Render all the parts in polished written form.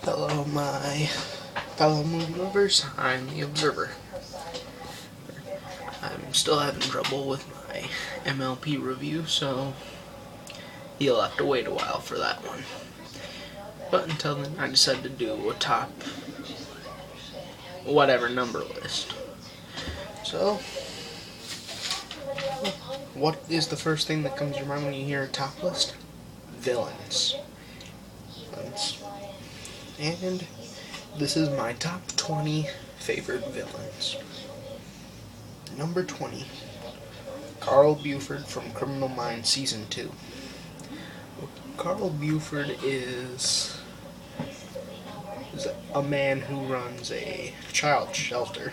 Hello, my fellow movie lovers. I'm the Observer. I'm still having trouble with my MLP review, so you'll have to wait a while for that one. But until then, I decided to do a top whatever number list. So, what is the first thing that comes to your mind when you hear a top list? Villains. And this is my top 20 favorite villains. Number 20, Carl Buford from Criminal Minds Season 2. Carl Buford is a man who runs a child shelter.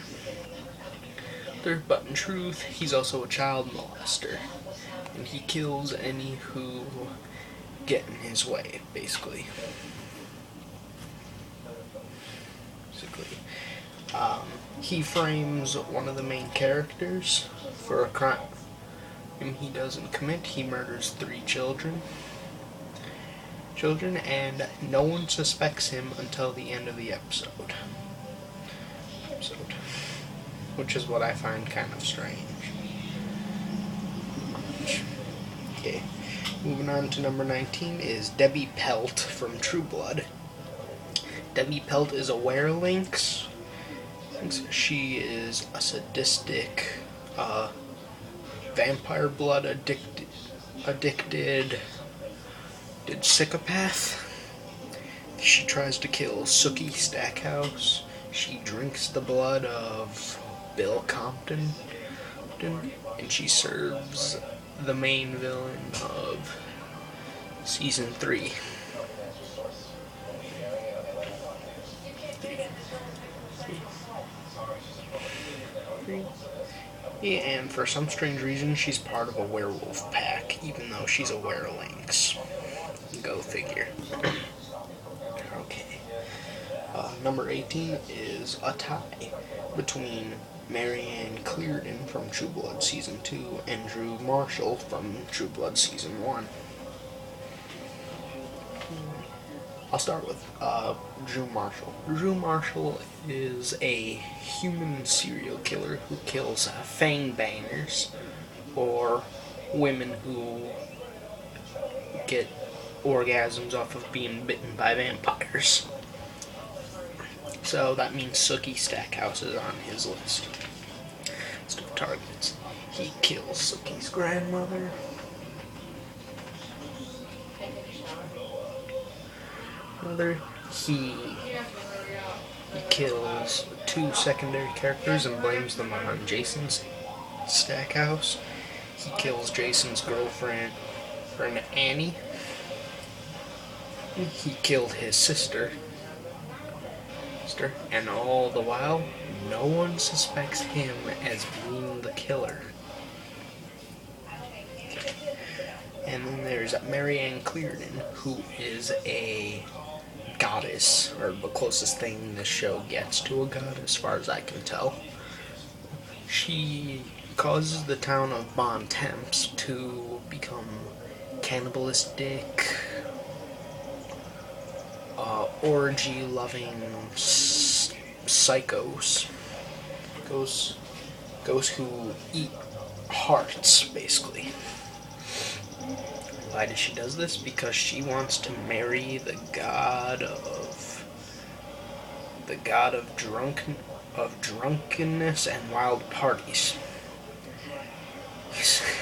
But in truth, he's also a child molester. And he kills any who get in his way, basically. He frames one of the main characters for a crime he doesn't commit. He murders 3 children, and no one suspects him until the end of the episode. Which is what I find kind of strange. Okay, moving on to number 19 is Debbie Pelt from True Blood. Debbie Pelt is a werelynx. She is a sadistic, vampire blood addicted psychopath. She tries to kill Sookie Stackhouse. She drinks the blood of Bill Compton, and she serves the main villain of Season 3. Yeah, and for some strange reason, she's part of a werewolf pack, even though she's a werelynx. Go figure. Okay. Number 18 is a tie between Marianne Clearden from True Blood Season 2 and Drew Marshall from True Blood Season 1. I'll start with Drew Marshall. Drew Marshall is a human serial killer who kills fangbangers, or women who get orgasms off of being bitten by vampires. So that means Sookie Stackhouse is on his list of targets. He kills Sookie's grandmother. He kills 2 secondary characters and blames them on Jason Stackhouse. He kills Jason's girlfriend, Annie. He killed his sister, and all the while, no one suspects him as being the killer. And then there's Marianne Clearden, who is a goddess, or the closest thing this show gets to a god as far as I can tell. She causes the town of Bontemps to become cannibalistic, orgy-loving psychos. Ghosts who eat hearts, basically. Why does she do this? Because she wants to marry the god of drunkenness and wild parties.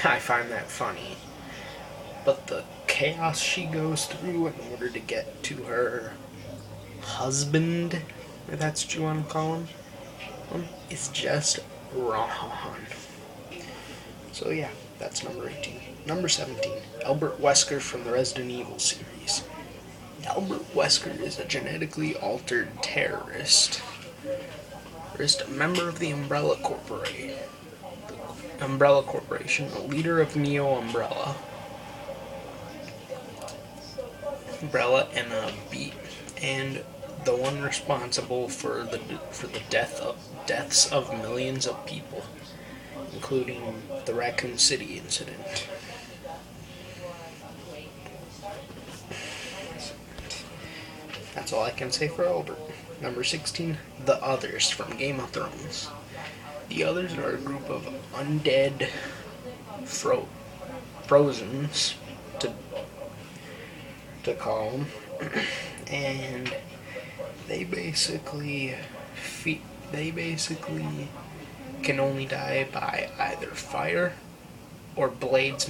I find that funny. But the chaos she goes through in order to get to her husband, if that's what you want to call him, is just wrong. So yeah, that's number 18. Number 17, Albert Wesker from the Resident Evil series. Albert Wesker is a genetically altered terrorist, a member of the Umbrella Corporation, a leader of Neo Umbrella and the one responsible for the deaths of millions of people, including the Raccoon City incident. That's all I can say for Albert. Number 16, The Others from Game of Thrones. The Others are a group of undead frozens, to call them, and they basically can only die by either fire or blades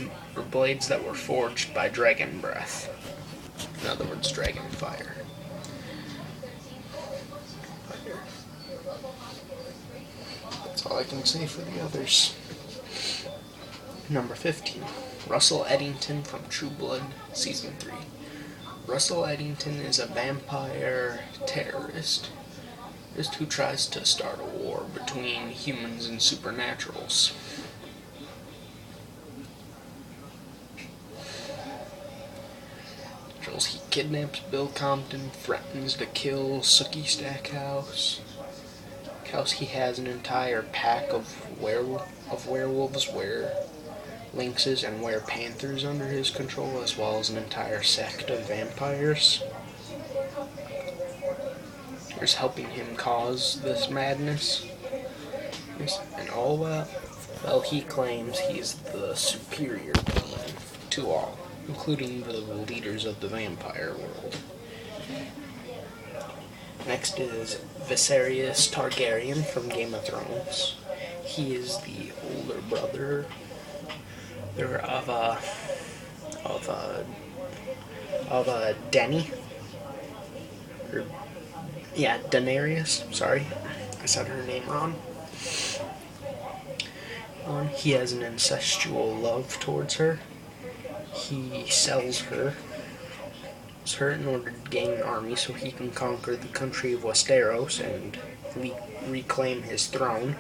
that were forged by dragon breath. In other words, dragon fire. That's all I can say for the Others. Number 15, Russell Eddington from True Blood Season 3. Russell Eddington is a vampire terrorist who tries to start a war between humans and supernaturals. He kidnaps Bill Compton, threatens to kill Sookie Stackhouse. He has an entire pack of werewolves, lynxes, and panthers under his control, as well as an entire sect of vampires. There's helping him cause this madness. And all well, he claims he's the superior being to all, including the leaders of the vampire world. Next is Viserys Targaryen from Game of Thrones. He is the older brother of Dany. Daenerys. Sorry, I said her name wrong. He has an incestual love towards her. He sells her in order to gain an army so he can conquer the country of Westeros and reclaim his throne.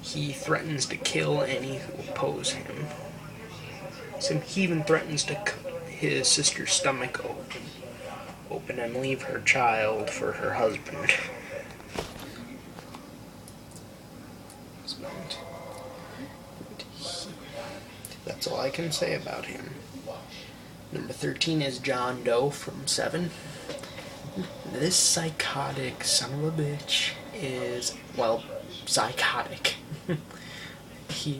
He threatens to kill any who oppose him. So he even threatens to cut his sister's stomach open and leave her child for her husband. That's all I can say about him. Number 13 is John Doe from 7. This psychotic son of a bitch is, well, psychotic. He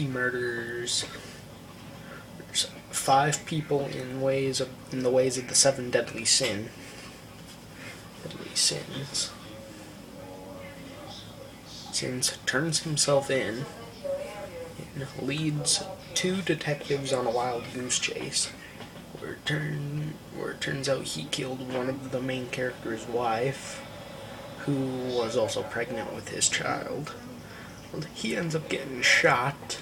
murders 5 people in the ways of the 7 deadly sins. Turns himself in, and leads 2 detectives on a wild goose chase, where it turns out he killed one of the main character's wife, who was also pregnant with his child. He ends up getting shot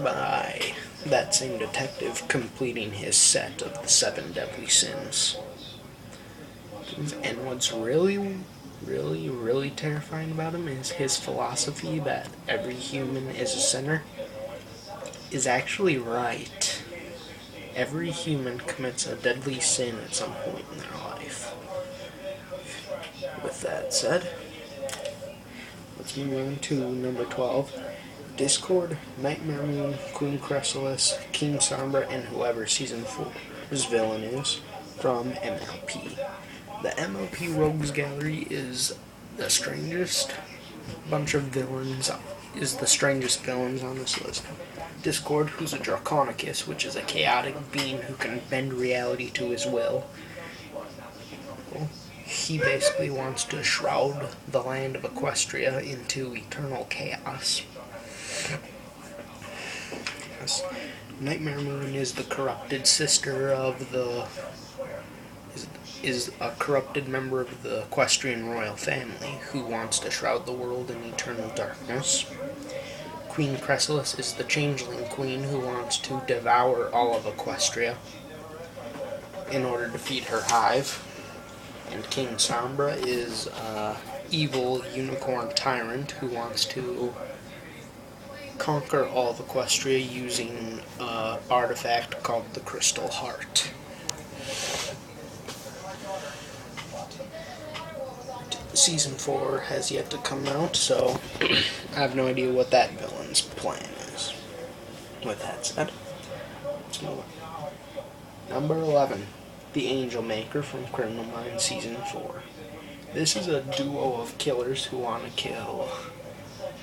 by that same detective, completing his set of the 7 deadly sins. And what's really terrifying about him is his philosophy that every human is a sinner is actually right. Every human commits a deadly sin at some point in their life. With that said, let's move on to number 12. Discord, Nightmare Moon, Queen Chrysalis, King Sombra, and whoever Season 4's villain is from MLP. The MLP Rogues Gallery is the strangest villains on this list. Discord, who's a Draconicus, which is a chaotic being who can bend reality to his will. He basically wants to shroud the land of Equestria into eternal chaos. Nightmare Moon is the corrupted sister of is a corrupted member of the Equestrian royal family who wants to shroud the world in eternal darkness. Queen Chrysalis is the changeling queen who wants to devour all of Equestria in order to feed her hive. And King Sombra is an evil unicorn tyrant who wants to conquer all of Equestria using an artifact called the Crystal Heart. Season 4 has yet to come out, so I have no idea what that villain's plan is. With that said, let's move on. Number 11, The Angel Maker from Criminal Minds Season 4. This is a duo of killers who want to kill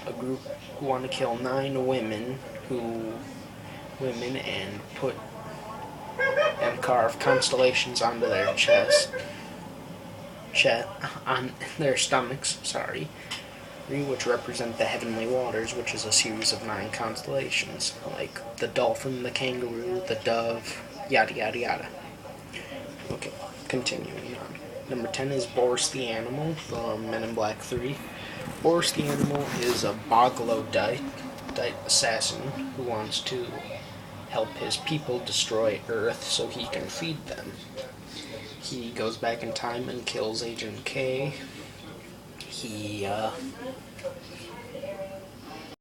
a group who want to kill 9 women and carve constellations onto their on their stomachs, which represent the heavenly waters, which is a series of 9 constellations, like the dolphin, the kangaroo, the dove, yada yada yada. Okay, continuing on. Number 10 is Boris the Animal from Men in Black 3. Boris the Animal is a Boglodyte assassin who wants to help his people destroy Earth so he can feed them. He goes back in time and kills Agent K. He